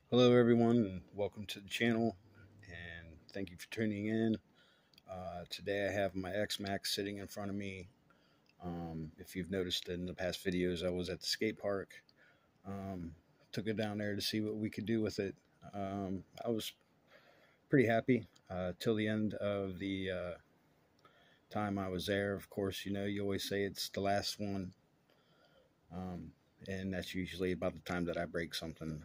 Hello everyone and welcome to the channel, and thank you for tuning in. Today I have my x-maxx sitting in front of me. If you've noticed in the past videos, I was at the skate park. Took it down there to see what we could do with it. I was pretty happy till the end of the time I was there. Of course, you know, you always say it's the last one. And that's usually about the time that I break something.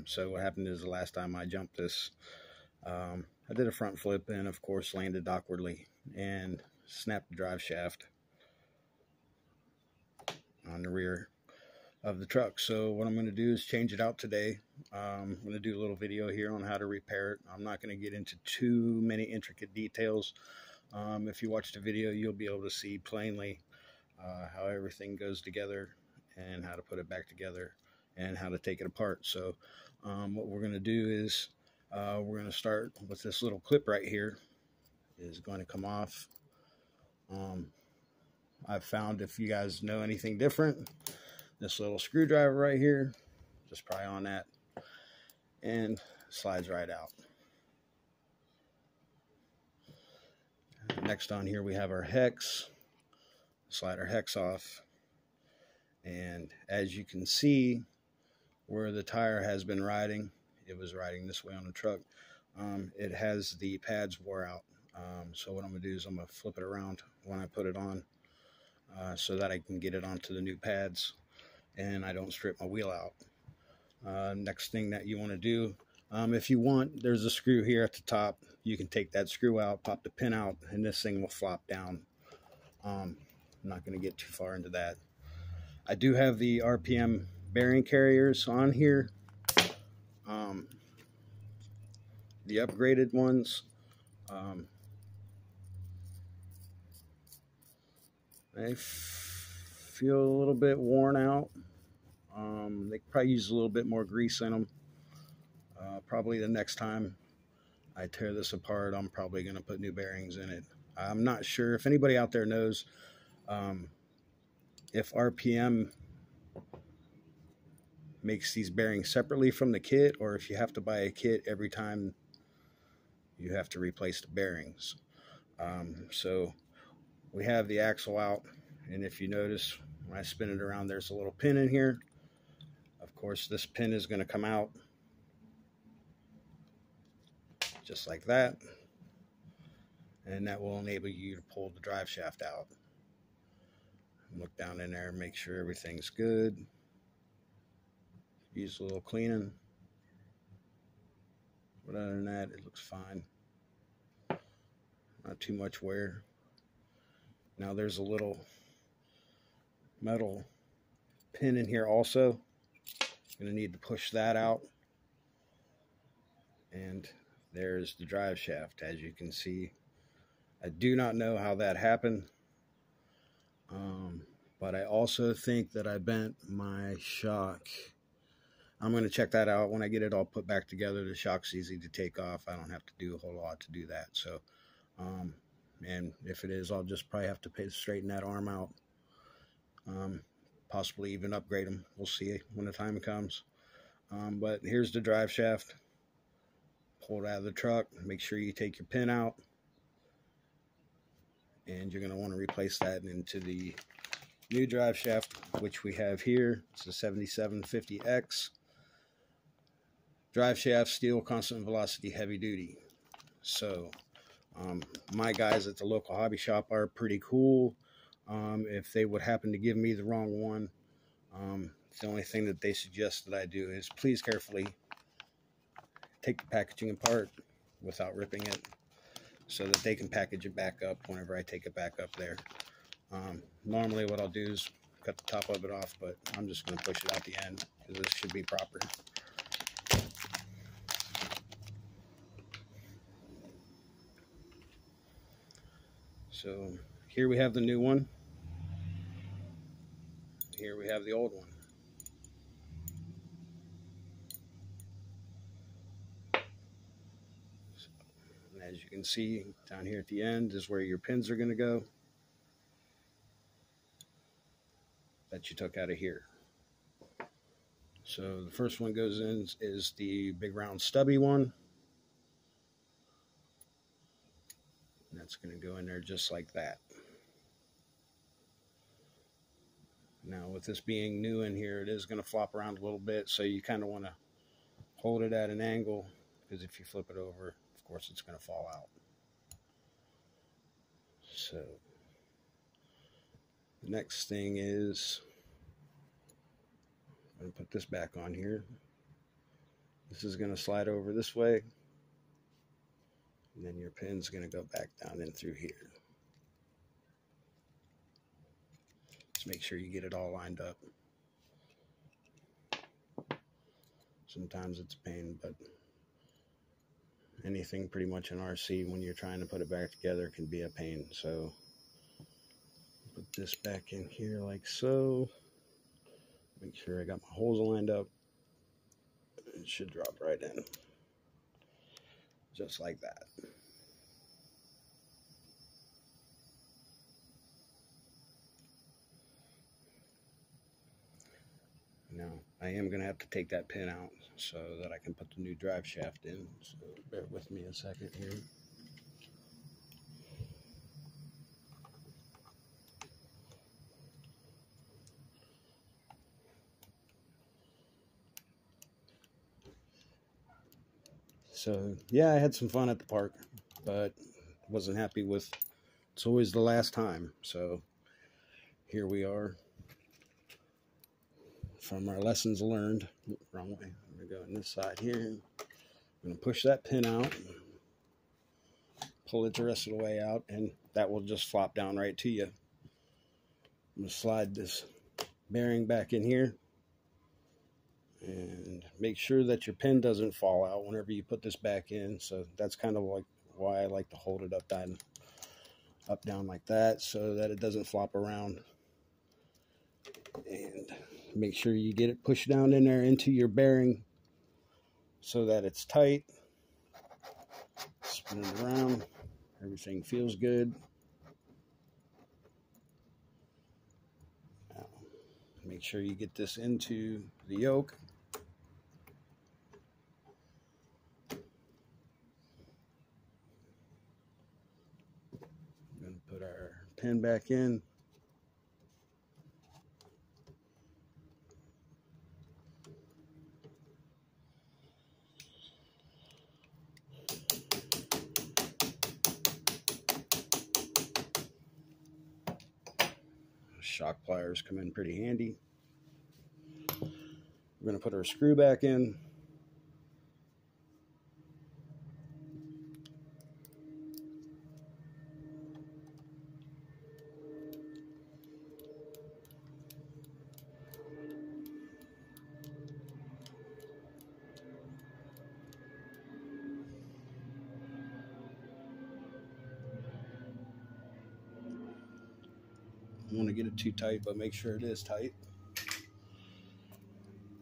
So what happened is the last time I jumped this, I did a front flip and of course landed awkwardly and snapped the drive shaft on the rear of the truck. So what I'm going to do is change it out today. I'm going to do a little video here on how to repair it. I'm not going to get into too many intricate details. If you watch the video, you'll be able to see plainly how everything goes together and how to put it back together and how to take it apart. So what we're going to do is we're going to start with this little clip right here. Is going to come off. I've found, if you guys know anything different, this little screwdriver right here, just pry on that and slides right out. Next on here we have our hex. Slide our hex off, and as you can see where the tire has been riding, it was riding this way on the truck, it has the pads wore out. So what I'm going to do is I'm going to flip it around when I put it on so that I can get it onto the new pads and I don't strip my wheel out. Next thing that you want to do, if you want, there's a screw here at the top. You can take that screw out, pop the pin out, and this thing will flop down. I'm not going to get too far into that. I do have the RPM bearing carriers on here, the upgraded ones. They feel a little bit worn out. They could probably use a little bit more grease in them. Probably the next time I tear this apart, I'm probably going to put new bearings in it. I'm not sure if anybody out there knows if RPM makes these bearings separately from the kit, or if you have to buy a kit every time you have to replace the bearings. So we have the axle out, and if you notice when I spin it around, there's a little pin in here. Of course, this pin is going to come out just like that, and that will enable you to pull the drive shaft out. Look down in there, make sure everything's good. Use a little cleaning, but other than that, it looks fine. Not too much wear. Now there's a little metal pin in here also. Going to need to push that out, and there's the drive shaft. As you can see, I do not know how that happened, but I also think that I bent my shock. I'm going to check that out when I get it all put back together. The shock's easy to take off. I don't have to do a whole lot to do that. So, and if it is, I'll just probably have to straighten that arm out. Possibly even upgrade them. We'll see when the time comes. But here's the drive shaft. Pull it out of the truck. Make sure you take your pin out. And you're going to want to replace that into the new drive shaft, which we have here. It's a 7750X. Drive shaft, steel, constant velocity, heavy duty. So my guys at the local hobby shop are pretty cool. If they would happen to give me the wrong one, the only thing that they suggest that I do is please carefully take the packaging apart without ripping it, so that they can package it back up whenever I take it back up there. Normally what I'll do is cut the top of it off, but I'm just going to push it out the end because this should be proper. So here we have the new one. Here we have the old one. And as you can see, down here at the end is where your pins are going to go that you took out of here. So the first one goes in is the big round stubby one. And that's going to go in there just like that. Now with this being new in here, it is going to flop around a little bit, so you kind of want to hold it at an angle, because if you flip it over, of course it's going to fall out. So the next thing is, I'm going to put this back on here. This is going to slide over this way, and then your pin's going to go back down in through here. Just make sure you get it all lined up. Sometimes it's a pain, but anything pretty much in RC, when you're trying to put it back together, can be a pain. So put this back in here like so. Make sure I got my holes lined up. It should drop right in, just like that. Now, I am going to have to take that pin out so that I can put the new drive shaft in. So bear with me a second here. So, yeah, I had some fun at the park, but wasn't happy with, it's always the last time. So, here we are. From our lessons learned. Wrong way. I'm going to go on this side here. I'm going to push that pin out, pull it the rest of the way out, and that will just flop down right to you. I'm going to slide this bearing back in here, and make sure that your pin doesn't fall out whenever you put this back in. So that's kind of like why I like to hold it up down like that, so that it doesn't flop around. And make sure you get it pushed down in there into your bearing so that it's tight. Spin it around. Everything feels good. Now, make sure you get this into the yoke. I'm going to put our pin back in. Shock pliers come in pretty handy. We're going to put our screw back in. I don't want to get it too tight, but make sure it is tight.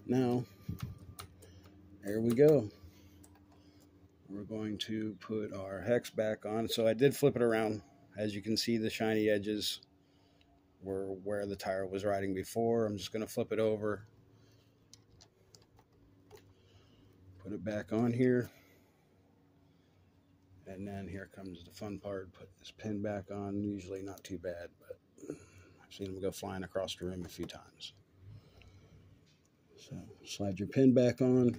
Now, there we go. We're going to put our hex back on. So I did flip it around. As you can see, the shiny edges were where the tire was riding before. I'm just going to flip it over. Put it back on here. And then here comes the fun part. Put this pin back on. Usually not too bad, but I've seen them go flying across the room a few times. So slide your pin back on.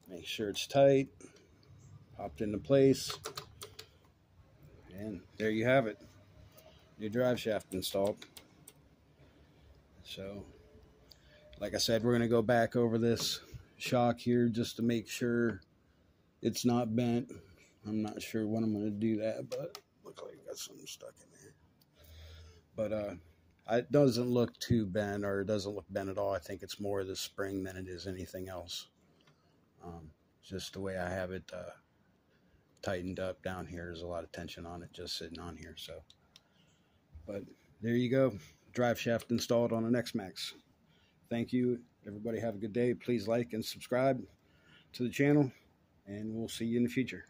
Make sure it's tight. Popped into place. And there you have it. New drive shaft installed. So, like I said, we're going to go back over this shock here just to make sure it's not bent. I'm not sure when I'm going to do that, but looks like I got something stuck in there. But it doesn't look too bent, or it doesn't look bent at all. I think it's more the spring than it is anything else. Just the way I have it tightened up down here. There's a lot of tension on it just sitting on here. So, but there you go. Drive shaft installed on an x-maxx. Thank you. Everybody have a good day. Please like and subscribe to the channel, and we'll see you in the future.